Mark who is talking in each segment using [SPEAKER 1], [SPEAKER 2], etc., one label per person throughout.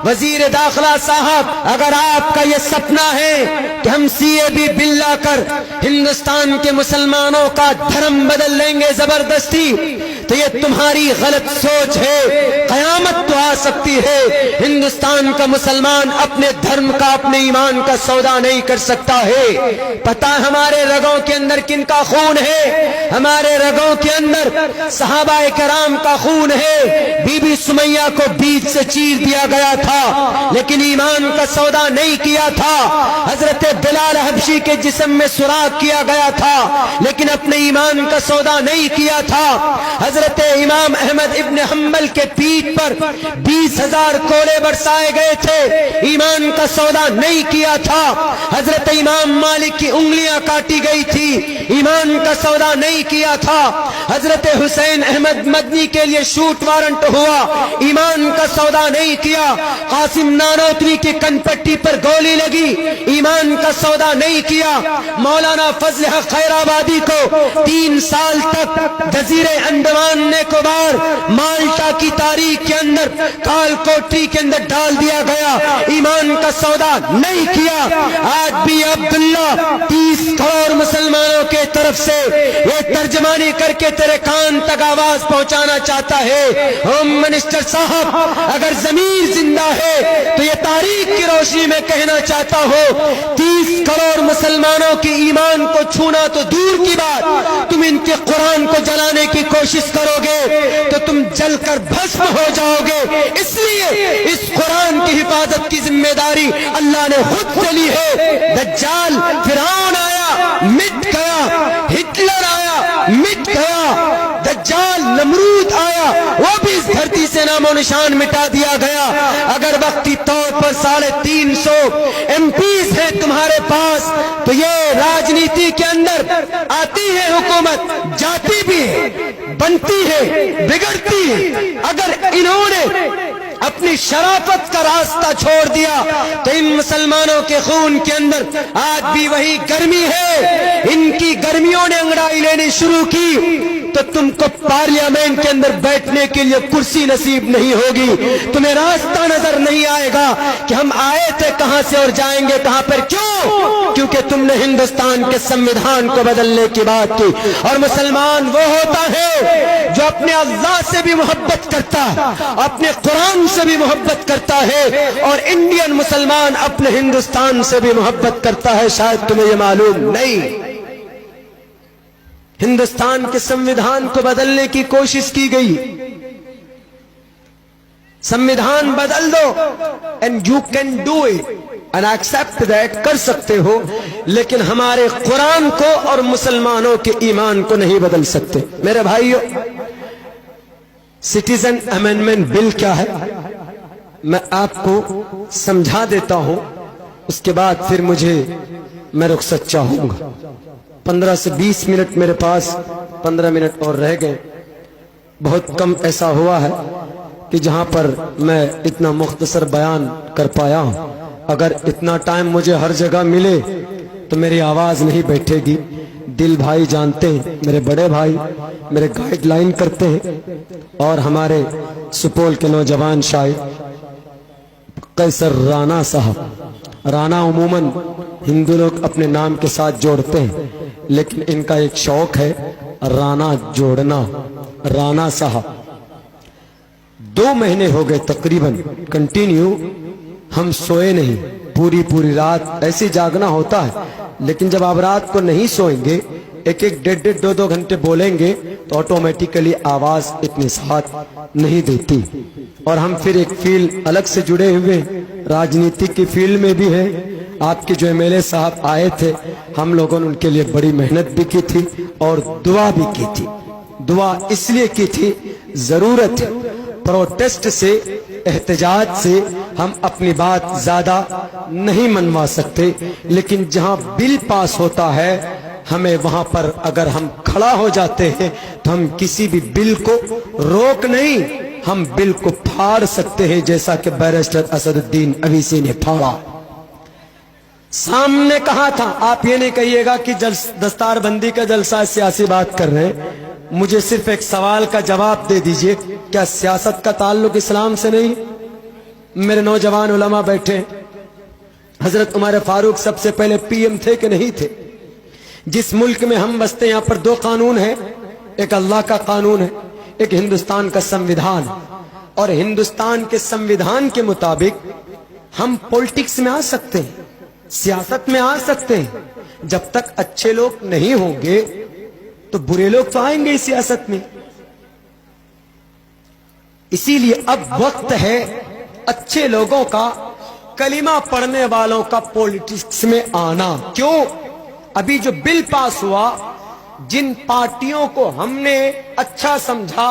[SPEAKER 1] وزیر داخلہ صاحب، اگر آپ کا یہ سپنا ہے کہ ہم CAB بل لا کر ہندوستان کے مسلمانوں کا دھرم بدل لیں گے زبردستی، تو یہ تمہاری غلط سوچ ہے۔ قیامت تو آ سکتی ہے، ہندوستان کا مسلمان اپنے دھرم کا، اپنے ایمان کا سودا نہیں کر سکتا ہے۔ پتہ ہمارے رگوں کے اندر کن کا خون ہے؟ ہمارے رگوں کے اندر صحابہ کرام کا خون ہے۔ بی بی سمیہ کو بیچ سے چیر دیا گیا تھا، لیکن ایمان کا سودا نہیں کیا تھا۔ حضرت بلال حبشی کے جسم میں سوراخ کیا گیا تھا، لیکن اپنے ایمان کا سودا نہیں کیا تھا۔ حضرت امام احمد ابن حنبل کے پیٹھ پر 20,000 کوڑے برسائے گئے تھے، ایمان کا سودا نہیں کیا تھا۔ حضرت امام مالک کی انگلیاں کاٹی گئی تھی، ایمان کا سودا نہیں کیا تھا۔ حضرت حسین احمد مدنی کے لیے شوٹ وارنٹ ہوا، ایمان کا سودا نہیں کیا۔ قاسم نانوتوی کی کن پٹی پر گولی لگی، ایمان کا سودا نہیں کیا۔ مولانا فضل حق خیر آبادی کو 3 سال تک جزیرے انڈمان نکوبار مالٹا کی تاریخ کے اندر کال کوٹری کے اندر ڈال دیا گیا، ایمان کا سودا نہیں کیا۔ آج بھی عبداللہ 30 کروڑ مسلمانوں کے طرف سے یہ ترجمانی کر کے تیرے کان تک آواز پہنچانا چاہتا ہے۔ ہوم منسٹر صاحب، اگر ضمیر زندہ ہے تو یہ تاریخ کی روشنی میں کہنا چاہتا ہو، 30 کروڑ مسلمانوں کے ایمان کو چھونا تو دور کی بات، تم ان کے قرآن کو جلانے کی کوشش کرو گے تو تم جل کر بھسم ہو جاؤ گے۔ اس لیے اس قرآن کی حفاظت کی ذمہ داری اللہ نے خود سے لی ہے۔ دجال فرعون آیا مٹ گیا، ہٹلر آیا مٹ گیا، دجال نمرود آیا وہ بھی اس دھرتی سے نام و نشان مٹا دیا گیا۔ اگر وقتی طور پر 350 MPs ہیں تمہارے پاس، تو یہ راجنیتی کے اندر آتی ہے حکومت، جاتی بھی ہے، بنتی ہے، بگڑتی ہے۔ اگر انہوں نے اپنی شرافت کا راستہ چھوڑ دیا تو ان مسلمانوں کے خون کے اندر آج بھی وہی گرمی ہے۔ ان کی گرمیوں نے انگڑائی لینی شروع کی تو تم کو پارلیمنٹ کے اندر بیٹھنے کے لیے کرسی نصیب نہیں ہوگی، تمہیں راستہ نظر نہیں آئے گا کہ ہم آئے تھے کہاں سے اور جائیں گے کہاں پر۔ کیوں؟ کیونکہ تم نے ہندوستان کے سمویدھان کو بدلنے کی بات کی۔ اور مسلمان وہ ہوتا ہے جو اپنے اللہ سے بھی محبت کرتا ہے، اپنے قرآن سے بھی محبت کرتا ہے، اور انڈین مسلمان اپنے ہندوستان سے بھی محبت کرتا ہے۔ شاید تمہیں یہ معلوم نہیں۔ ہندوستان کے سمویدھان کو بدلنے کی کوشش کی گئی، سمویدھان بدل دو and you can do it and accept that، کر سکتے ہو، لیکن ہمارے قرآن کو اور مسلمانوں کے ایمان کو نہیں بدل سکتے۔ میرے بھائیو، سٹیزن امینڈمنٹ بل کیا ہے میں آپ کو سمجھا دیتا ہوں، اس کے بعد پھر میں رخصت چاہوں گا۔ 15 سے 20 منٹ میرے پاس، 15 منٹ اور رہ گئے۔ بہت کم ایسا ہوا ہے کہ جہاں پر میں اتنا مختصر بیان کر پایا ہوں۔ اگر اتنا ٹائم مجھے ہر جگہ ملے تو میری آواز نہیں بیٹھے گی۔ دل بھائی جانتے ہیں، میرے بڑے بھائی میرے گائیڈ لائن کرتے ہیں، اور ہمارے سپول کے نوجوان شاعر قیصر رانا صاحب، رانا عموماً ہندو لوگ اپنے نام کے ساتھ جوڑتے ہیں، لیکن ان کا ایک شوق ہے رانا جوڑنا۔ رانا صاحب 2 مہینے ہو گئے تقریباً کنٹینیو ہم سوئے نہیں، پوری رات ایسے جاگنا ہوتا ہے، لیکن جب آپ رات کو نہیں سوئیں گے، 1-1 2 گھنٹے بولیں گے تو آٹومیٹیکلی آواز اتنی ساتھ نہیں دیتی، اور ہم پھر ایک فیلڈ الگ سے جڑے ہوئے راجنیتی کی فیلڈ میں بھی ہے۔ آپ کے جو MLA صاحب آئے تھے، ہم لوگوں نے ان کے لیے بڑی محنت بھی کی تھی اور دعا بھی کی تھی۔ دعا اس لیے کی تھی، ضرورت ہے، پروٹیسٹ سے، احتجاج سے ہم اپنی بات زیادہ نہیں منوا سکتے، لیکن جہاں بل پاس ہوتا ہے ہمیں وہاں پر اگر ہم کھڑا ہو جاتے ہیں تو ہم کسی بھی بل کو روک نہیں، ہم بل کو پھاڑ سکتے ہیں، جیسا کہ بیرسٹر اسد الدین اویسی نے پھاڑا۔ سامنے کہا تھا، آپ یہ نہیں کہیے گا کہ دستار بندی کا جلسہ سیاسی بات کر رہے ہیں، مجھے صرف ایک سوال کا جواب دے دیجئے، کیا سیاست کا تعلق اسلام سے نہیں؟ मेरे नौजवान उलमा बैठे, हजरत उमर फारूक सबसे पहले पीएम थे कि नहीं थे? जिस मुल्क में हम बसते यहाँ पर दो कानून है, एक अल्लाह का कानून है, एक हिंदुस्तान का संविधान। और हिंदुस्तान के संविधान के मुताबिक हम पॉलिटिक्स में आ सकते हैं, सियासत में आ सकते हैं। जब तक अच्छे लोग नहीं होंगे तो बुरे लोग तो आएंगे इस सियासत में। इसीलिए अब वक्त है अच्छे लोगों का, कलिमा पढ़ने वालों का पॉलिटिक्स में आना। क्यों? अभी जो बिल पास हुआ, जिन पार्टियों को हमने अच्छा समझा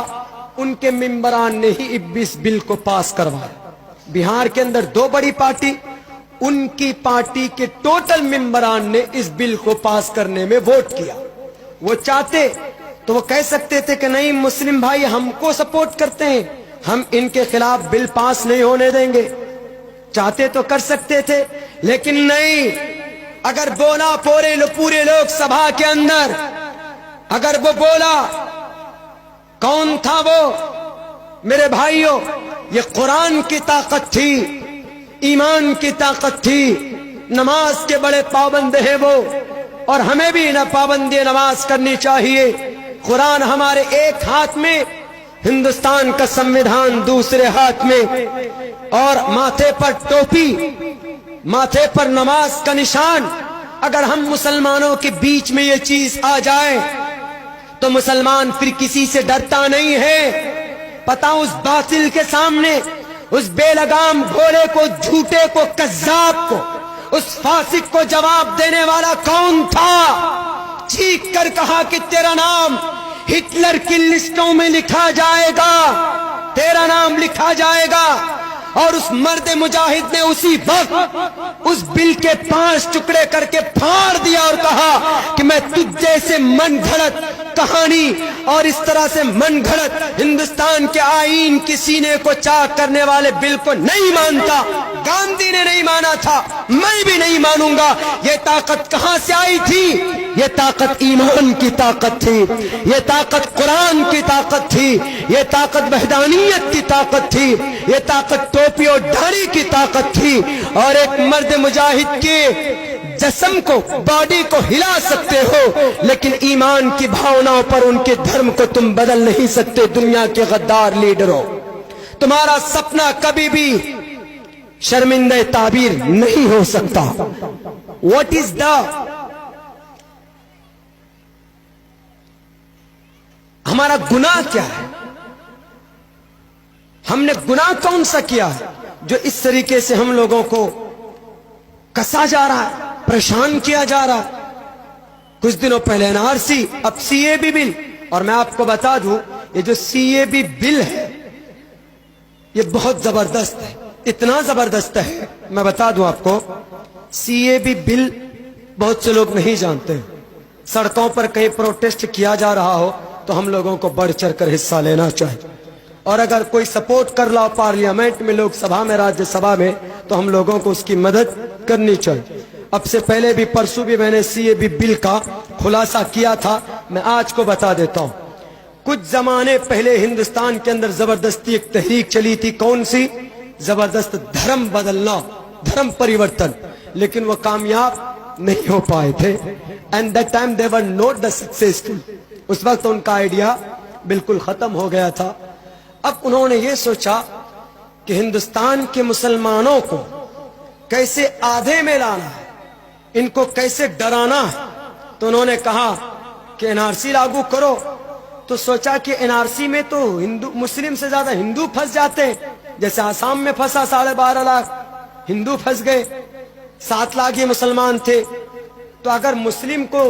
[SPEAKER 1] उनके मेंबरान ने ही इस बिल को पास करवाया। बिहार के अंदर दो बड़ी पार्टी, उनकी पार्टी के टोटल मेंबरान ने इस बिल को पास करने में वोट किया। वो चाहते तो वो कह सकते थे कि नहीं, मुस्लिम भाई हमको सपोर्ट करते हैं, हम इनके खिलाफ बिल पास नहीं होने देंगे। चाहते तो कर सकते थे, लेकिन नहीं। अगर बोला पूरे लोग सभा के अंदर, अगर वो बोला, कौन था वो? मेरे भाइयों, ये कुरान की ताकत थी, ईमान की ताकत थी। नमाज के बड़े पाबंद हैं वो, और हमें भी ना पाबंदी नमाज करनी चाहिए। कुरान हमारे एक हाथ में, हिंदुस्तान का संविधान दूसरे हाथ में, और माथे पर टोपी, माथे पर नमाज का निशान। अगर हम मुसलमानों के बीच में ये चीज आ जाए तो मुसलमान फिर किसी से डरता नहीं है। पता उस बातिल के सामने, उस बेलगाम भोले को, झूठे को, कज्जाब को, उस फासिक को जवाब देने वाला कौन था? चीख कर कहा कि तेरा नाम हिटलर की लिस्टों में लिखा जाएगा, तेरा नाम लिखा जाएगा। और उस मर्द मुजाहिद ने उसी वक्त उस बिल के 5 टुकड़े करके फाड़ दिया और कहा कि मैं तुझ जैसे मन घड़त कहानी और इस तरह से मन घड़त हिंदुस्तान के आईन के सीने को चाक करने वाले बिल को नहीं मानता। गांधी ने नहीं माना था, मैं भी नहीं मानूंगा। ये ताकत कहां से आई थी? ये ताकत ईमान की ताकत थी, ये ताकत कुरान की ताकत थी, ये ताकत वहदानियत की ताकत थी, ये ताकत टोपी और दाढ़ी की ताकत थी। और एक मर्द मुजाहिद के जिस्म को, बॉडी को हिला सकते हो, लेकिन ईमान की भावनाओं पर, उनके धर्म को तुम बदल नहीं सकते। दुनिया के गद्दार लीडरों, तुम्हारा सपना कभी भी शर्मिंदा ताबीर नहीं हो सकता। व्हाट इज द, हमारा गुनाह क्या है? हमने गुनाह कौन सा किया है जो इस तरीके से हम लोगों को कसा जा रहा है, परेशान किया जा रहा है? कुछ दिनों पहले एनआरसी, अब सीएबी बिल। और मैं आपको बता दूं, ये जो सीएबी बिल है ये बहुत जबरदस्त है, इतना जबरदस्त है, मैं बता दूं आपको। सीएबी बिल बहुत से लोग नहीं जानते। सड़कों पर कहीं प्रोटेस्ट किया जा रहा हो तो हम लोगों को बढ़ चढ़ कर हिस्सा लेना चाहिए। और अगर कोई सपोर्ट कर रहा पार्लियामेंट में, लोकसभा में, राज्यसभा में, तो हम लोगों को उसकी मदद करनी चाहिए। अब से पहले भी, परसों भी मैंने सीएबी बिल का खुलासा किया था, मैं आज को बता देता हूं। कुछ जमाने पहले हिंदुस्तान के अंदर जबरदस्ती एक तहरीक चली थी। कौन सी? जबरदस्त धर्म बदलना, धर्म परिवर्तन, लेकिन वो कामयाब नहीं हो पाए थे। And that time they were not the successful. उस वक्त उनका आइडिया बिल्कुल खत्म हो गया था। अब उन्होंने ये सोचा कि हिंदुस्तान के मुसलमानों को कैसे आधे में लाना है, इनको कैसे डराना है। तो उन्होंने कहा कि एनआरसी लागू करो। तो सोचा कि एनआरसी में तो हिंदू, मुस्लिम से ज्यादा हिंदू फंस जाते हैं। जैसे आसाम में फंसा 12.5 लाख हिंदू फंस गए, 7 लाख ये मुसलमान थे। तो अगर मुस्लिम को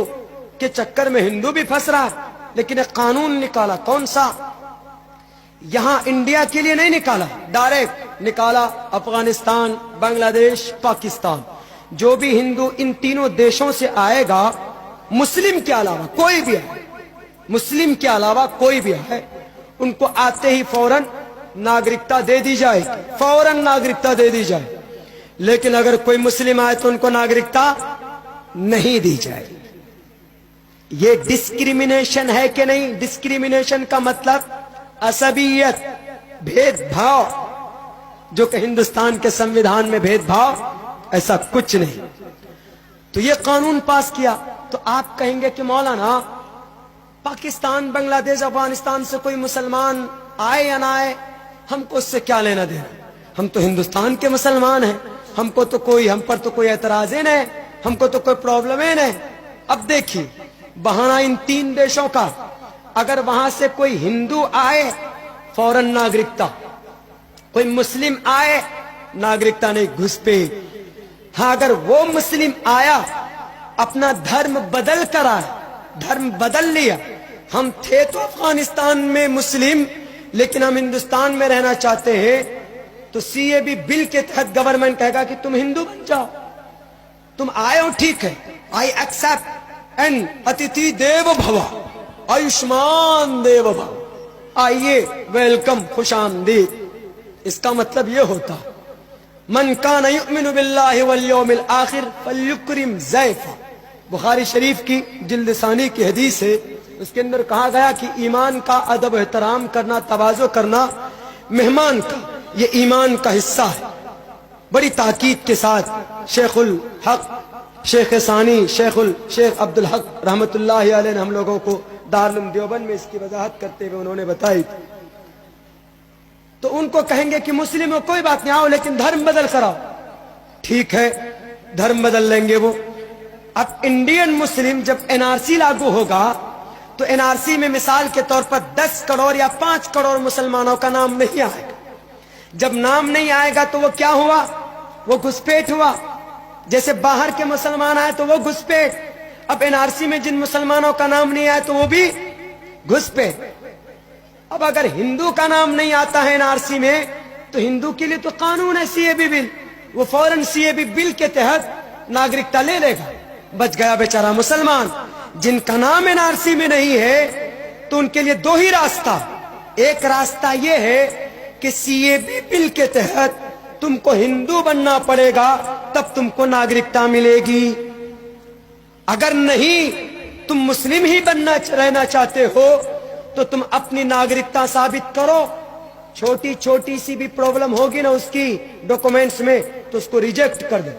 [SPEAKER 1] के चक्कर में हिंदू भी फंस रहा है, लेकिन एक कानून निकाला। कौन सा? यहां इंडिया के लिए नहीं निकाला, डायरेक्ट निकाला अफगानिस्तान, बांग्लादेश, पाकिस्तान। जो भी हिंदू इन तीनों देशों से आएगा, मुस्लिम के अलावा कोई भी है, मुस्लिम के अलावा कोई भी है, उनको आते ही फौरन नागरिकता दे दी जाए, फौरन नागरिकता दे दी जाए। लेकिन अगर कोई मुस्लिम आए तो उनको नागरिकता नहीं दी जाए। ये डिस्क्रिमिनेशन है कि नहीं? डिस्क्रिमिनेशन का मतलब असबियत, भेदभाव। जो कि हिंदुस्तान के संविधान में भेदभाव ऐसा कुछ नहीं। तो ये कानून पास किया। तो आप कहेंगे कि मौलाना पाकिस्तान, बांग्लादेश, अफगानिस्तान से कोई मुसलमान आए या ना आए, हमको उससे क्या लेना देना, हम तो हिंदुस्तान के मुसलमान हैं, हम पर तो कोई एतराज ही नहीं, हमको तो कोई प्रॉब्लम ही नहीं। अब देखिए बहाना इन 3 देशों का, अगर वहां से कोई हिंदू आए फौरन नागरिकता, कोई मुस्लिम आए नागरिकता नहीं, घुसपैठ। हाँ, अगर वो मुस्लिम आया अपना धर्म बदल कर आया, धर्म बदल लिया, हम थे तो अफगानिस्तान में मुस्लिम लेकिन हम हिंदुस्तान में रहना चाहते हैं, तो सीएबी बिल के तहत गवर्नमेंट कहेगा कि तुम हिंदू बन जाओ, तुम आए हो ठीक है, आई एक्सेप्ट, एंड अतिथि देव भव, आयुष्मान देव भव, आइए, वेलकम, खुशामदीद। इसका मतलब ये होता मन कान युमिनु बिल्लाहि वल यौमिल आखिर फल्युक्रिम ज़ैफा। बुखारी शरीफ की जिल्द सानी की हदीस है, उसके अंदर कहा गया कि ईमान का अदब एहतराम करना, तवाज़ो करना मेहमान का, ये ईमान का हिस्सा है। बड़ी ताकीद के साथ शेखुल हक, शेख सानी, शेख अब्दुल हक रहमतुल्लाहि अलैह ने हम लोगों को दारुल देवबंद में इसकी वजाहत करते हुए उन्होंने बताई। तो उनको कहेंगे कि मुस्लिम हो कोई बात नहीं, आओ लेकिन धर्म बदल कराओ, ठीक है, धर्म बदल लेंगे वो। अब इंडियन मुस्लिम जब एनआरसी लागू होगा तो एनआरसी में मिसाल के तौर पर 10 करोड़ या 5 करोड़ मुसलमानों का नाम नहीं आएगा। जब नाम नहीं आएगा तो वो क्या हुआ, वो घुसपैठ हुआ। जैसे बाहर के मुसलमान आए तो वो घुसपैठ, अब एनआरसी में जिन मुसलमानों का नाम नहीं आया तो वो भी घुसपैठ। अब अगर हिंदू का नाम नहीं आता है एनआरसी में तो हिंदू के लिए तो कानून है सीएबी बिल, वो फौरन सीएबी बिल के तहत नागरिकता ले लेगा, बच गया बेचारा मुसलमान। जिनका नाम एनआरसी में नहीं है तो उनके लिए 2 ही रास्ता, एक रास्ता ये है कि सीएबी बिल के तहत तुमको हिंदू बनना पड़ेगा तब तुमको नागरिकता मिलेगी, अगर नहीं तुम मुस्लिम ही रहना चाहते हो तो तुम अपनी नागरिकता साबित करो। छोटी छोटी सी भी प्रॉब्लम होगी ना उसकी डॉक्यूमेंट्स में तो उसको रिजेक्ट कर दो,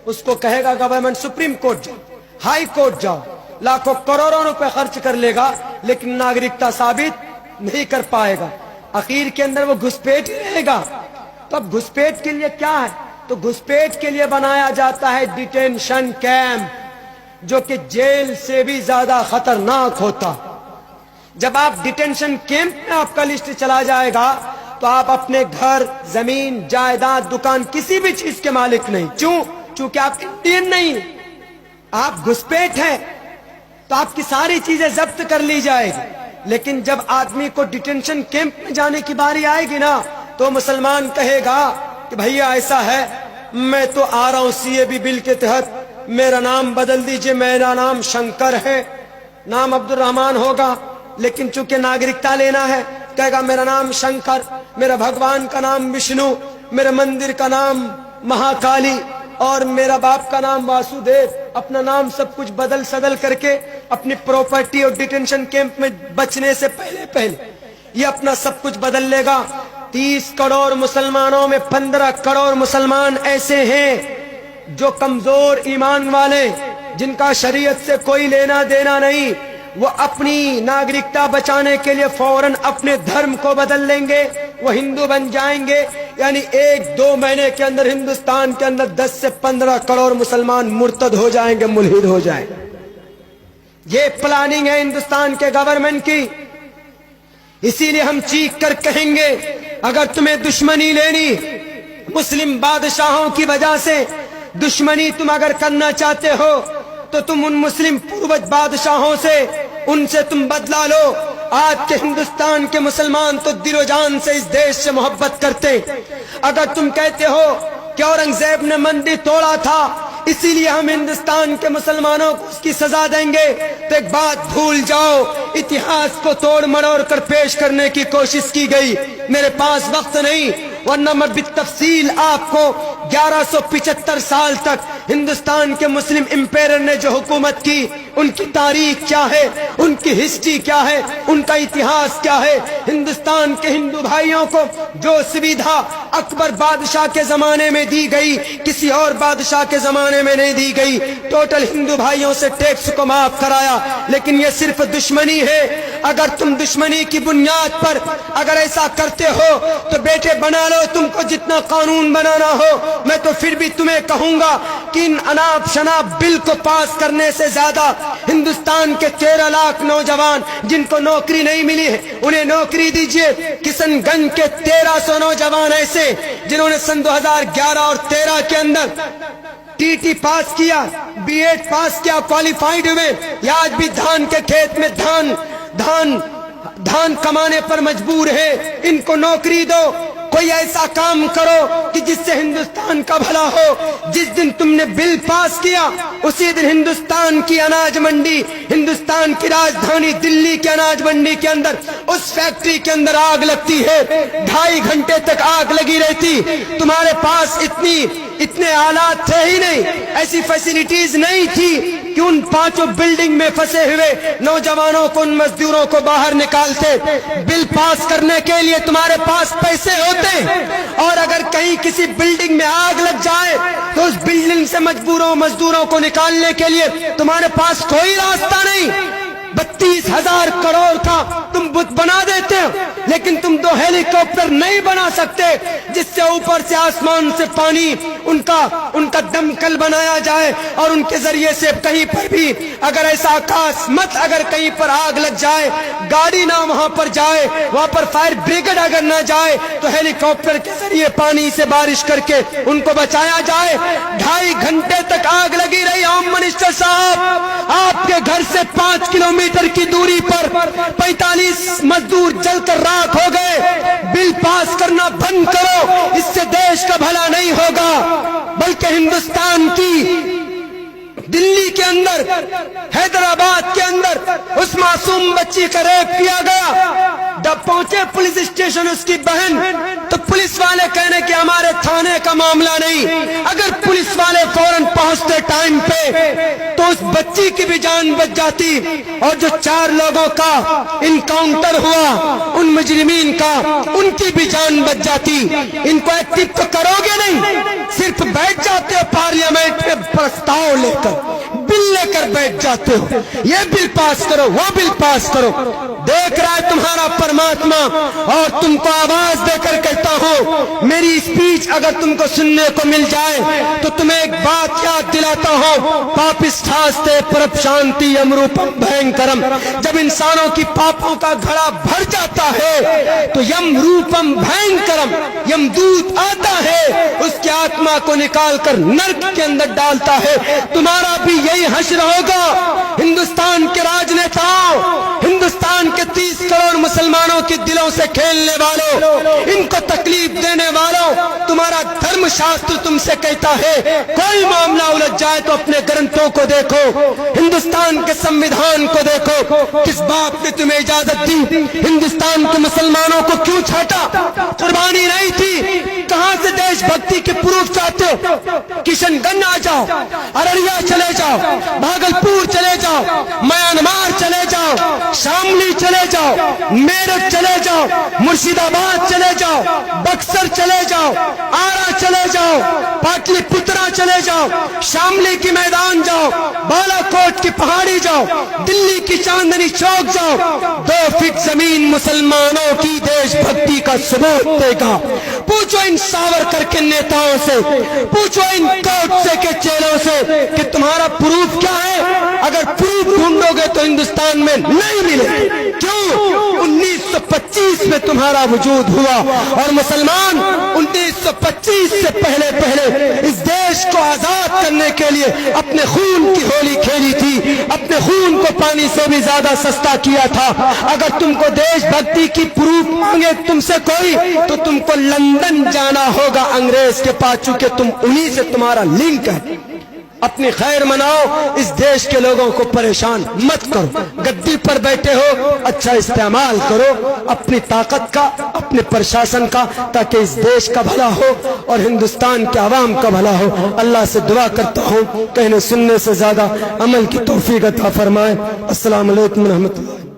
[SPEAKER 1] उसको कहेगा गवर्नमेंट सुप्रीम कोर्ट जाओ, हाई कोर्ट जाओ, लाखों करोड़ों रुपए खर्च कर लेगा लेकिन नागरिकता साबित नहीं कर पाएगा, आखिर के अंदर वो घुसपैठ ही रहेगा। तो अब घुसपैठ के लिए क्या है, तो घुसपैठ के लिए बनाया जाता है डिटेंशन कैंप, जो कि जेल से भी ज्यादा खतरनाक होता। जब आप डिटेंशन कैंप में आपका लिस्ट चला जाएगा तो आप अपने घर, जमीन, जायदाद, दुकान, किसी भी चीज के मालिक नहीं। चूंकि आप इंडियन नहीं, आप घुसपैठ हैं, तो आपकी सारी चीजें जब्त कर ली जाएगी। लेकिन जब आदमी को डिटेंशन कैंप में जाने की बारी आएगी ना तो मुसलमान कहेगा कि भैया ऐसा है, मैं तो आ रहा हूं सीएबी बिल के तहत, मेरा नाम बदल दीजिए, मेरा नाम शंकर है, नाम अब्दुल रहमान होगा, लेकिन चूंकि नागरिकता लेना है कहेगा मेरा नाम शंकर, मेरा भगवान का नाम विष्णु, मेरे मंदिर का नाम महाकाली और मेरा बाप का नाम वासुदेव। अपना नाम सब कुछ बदल सदल करके अपनी प्रॉपर्टी और डिटेंशन कैंप में बचने से पहले ये अपना सब कुछ बदल लेगा। 30 करोड़ मुसलमानों में 15 करोड़ मुसलमान ऐसे हैं जो कमजोर ईमान वाले, जिनका शरीयत से कोई लेना देना नहीं, वो अपनी नागरिकता बचाने के लिए फौरन अपने धर्म को बदल लेंगे, वो हिंदू बन जाएंगे। यानी 1-2 महीने के अंदर हिंदुस्तान के अंदर 10 से 15 करोड़ मुसलमान मुर्तद हो जाएंगे, मुल्हिद हो जाएंगे। ये प्लानिंग है हिंदुस्तान के गवर्नमेंट की। इसीलिए हम चीख कर कहेंगे, अगर तुम्हें दुश्मनी लेनी मुस्लिम बादशाहों की वजह से, दुश्मनी तुम अगर करना चाहते हो तो तुम उन मुस्लिम पूर्वज बादशाहों से, उनसे तुम बदला लो। आज के हिंदुस्तान के मुसलमान तो दिलो जान से इस देश से मोहब्बत करते। अगर तुम कहते हो कि औरंगजेब ने मंदिर तोड़ा था इसीलिए हम हिंदुस्तान के मुसलमानों को उसकी सजा देंगे, तो एक बात भूल जाओ, इतिहास को तोड़ मरोड़ कर पेश करने की कोशिश की गई। मेरे पास वक्त नहीं, वरना मैं बितफसील आपको 1175 साल तक हिंदुस्तान के मुस्लिम इंपेयर ने जो हुकूमत की, उनकी तारीख क्या है, उनकी हिस्ट्री क्या है, उनका इतिहास क्या है, हिंदुस्तान के हिंदू भाइयों को जो सुविधा اکبر بادشاہ کے زمانے میں دی گئی، کسی اور بادشاہ کے زمانے میں نہیں دی گئی۔ ٹوٹل ہندو بھائیوں سے ٹیکس کو معاف کرایا، لیکن یہ صرف دشمنی ہے۔ اگر تم دشمنی کی بنیاد پر اگر ایسا کرتے ہو تو بیٹے بنا لو تم کو جتنا قانون بنانا ہو، میں تو پھر بھی تمہیں کہوں گا کہ ان اناپ شناپ بل کو پاس کرنے سے زیادہ ہندوستان کے 13 لاکھ نوجوان جن کو نوکری نہیں ملی ہے انہیں نوکری دیجئے۔ کشن گنج کے 1300 نوجوان ایسے جنہوں نے سن 2011 اور 13 کے اندر ٹی پاس کیا، بی ایڈ پاس کیا، کوالیفائیڈ ہوئے، یا آج بھی دھان کے کھیت میں دھان کمانے پر مجبور ہے، ان کو نوکری دو۔ کوئی ایسا کام کرو کہ جس سے ہندوستان کا بھلا ہو۔ جس دن تم نے بل پاس کیا اسی دن ہندوستان کی اناج منڈی، ہندوستان کی راجدھانی دلی کے اناج منڈی کے اندر اس فیکٹری کے اندر آگ لگتی ہے، 2.5 گھنٹے تک آگ لگی رہتی۔ تمہارے پاس اتنے آلات تھے ہی نہیں، ایسی فیسلٹیز نہیں تھی کہ ان 5 بلڈنگ میں پھنسے ہوئے نوجوانوں کو، ان مزدوروں کو باہر نکالتے۔ بل پاس کرنے کے لیے تمہارے پاس پیسے ہوتے، اور اگر کہیں کسی بلڈنگ میں آگ لگ جائے تو اس بلڈنگ سے مزدوروں کو نکالنے کے لیے تمہارے پاس کوئی راستہ نہیں۔ 32,000 کروڑ کا تم بت بنا دیتے ہو، لیکن تم 2 ہیلی کاپٹر نہیں بنا سکتے جس سے اوپر سے آسمان سے پانی ان کا دمکل بنایا جائے، اور ان کے ذریعے سے کہیں پر بھی اگر ایسا اکاسمت اگر کہیں پر آگ لگ جائے، گاڑی نہ وہاں پر جائے، وہاں پر فائر بریگیڈ اگر نہ جائے تو ہیلی کاپٹر کے ذریعے پانی سے بارش کر کے ان کو بچایا جائے۔ 2.5 گھنٹے تک آگ لگی رہی۔ ہوم منسٹر صاحب، آپ کے گھر سے 5 کلومیٹر کی دوری پر 45 مزدور جل کر راکھ ہو گئے۔ بل پاس کرنا بند کرو، اس سے دیش کا بھلا نہیں ہوگا، بلکہ ہندوستان کی دلی کے اندر، حیدرآباد کے اندر اس معصوم بچی کا ریپ کیا گیا۔ جب پہنچے پولیس اسٹیشن اس کی بہن، تو پولیس والے کہنے کہ ہمارے تھانے کا معاملہ نہیں۔ اگر پولیس والے فوراً پہنچتے ٹائم پہ تو اس بچی کی بھی جان بچ جاتی، اور جو 4 لوگوں کا انکاؤنٹر ہوا ان مجرمین کا، ان کی بھی جان بچ جاتی۔ ان کو ایکٹیو تو کرو گے نہیں، صرف بیٹھ جاتے ہو پارلیمنٹ میں پرستاؤ لے کر، بل لے کر بیٹھ جاتے ہو، یہ بل پاس کرو، وہ بل پاس کرو۔ دیکھ رہا ہے تمہارا پرماتما، اور تم کو آواز دے کر کہتا ہوں، میری اسپیچ اگر تم کو سننے کو مل جائے تو تمہیں ایک بات یاد دلاتا ہوں، پاپستھاستے پرپشانتی یم روپم بھینکرم۔ جب انسانوں کی پاپوں کا گھڑا بھر جاتا ہے تو یم روپم بھینکرم، یم دود آتا ہے، اس کی آتما کو نکال کر نرک کے اندر ڈالتا ہے۔ تمہارا بھی یہی حشر ہوگا۔ ہندوستان کے راجنیتاؤں، ہندوستان کے 30 کروڑ مسلمانوں کے دلوں سے کھیلنے والوں، ان کو تکلیف دینے والوں، تمہارا دھرم شاستر تم سے کہتا ہے کوئی معاملہ الجھ جائے تو اپنے گرنتھوں کو دیکھو، ہندوستان کے سمویدھان کو دیکھو، کس باپ نے تمہیں اجازت دی؟ ہندوستان کے مسلمانوں کو کیوں چھاٹا؟ قربانی نہیں تھی؟ کہاں سے دیش بھکتی کے پروف چاہتے ہو؟ کشن گنج آ جاؤ، ارریا چلے جاؤ، بھاگلپور چلے جاؤ، میانمار چلے جاؤ، شاملی چلے جاؤ، میرٹھ چلے جاؤ، مرشید آباد چلے جاؤ، بکسر چلے جاؤ، آرا چلے جاؤ، پاٹلی پترا چلے جاؤ، شاملی کی میدان جاؤ، بالا کوٹ کی پہاڑی جاؤ، دلی کی چاندنی چوک جاؤ، 2 فٹ زمین مسلمانوں کی دیش بھکتی کا ثبوت دے گا۔ پوچھو ان ساورکر کے نیتاؤں سے، پوچھو ان کوٹ سے کے چیلوں سے کہ تمہارا پروف کیا ہے؟ اگر پروف ڈھونڈو گے تو ہندوستان میں نہیں ملے۔ کیوں؟ 1925 میں تمہارا وجود ہوا، اور مسلمان 1925 سے پہلے اس دیش کو آزاد کرنے کے لیے اپنے خون کی ہولی کھیلی تھی، اپنے خون کو پانی سے بھی زیادہ سستا کیا تھا۔ اگر تم کو دیش بھکتی کی پروف مانگے تم سے کوئی، تو تم کو لندن جانا ہوگا انگریز کے پاس، چونکہ تم انہی سے تمہارا لنک ہے۔ اپنی خیر مناؤ، اس دیش کے لوگوں کو پریشان مت کرو۔ گدی پر بیٹھے ہو، اچھا استعمال کرو اپنی طاقت کا، اپنے پرشاسن کا، تاکہ اس دیش کا بھلا ہو اور ہندوستان کے عوام کا بھلا ہو۔ اللہ سے دعا کرتا ہوں کہنے سننے سے زیادہ عمل کی توفیق عطا فرمائے۔ السلام علیکم ورحمۃ اللہ۔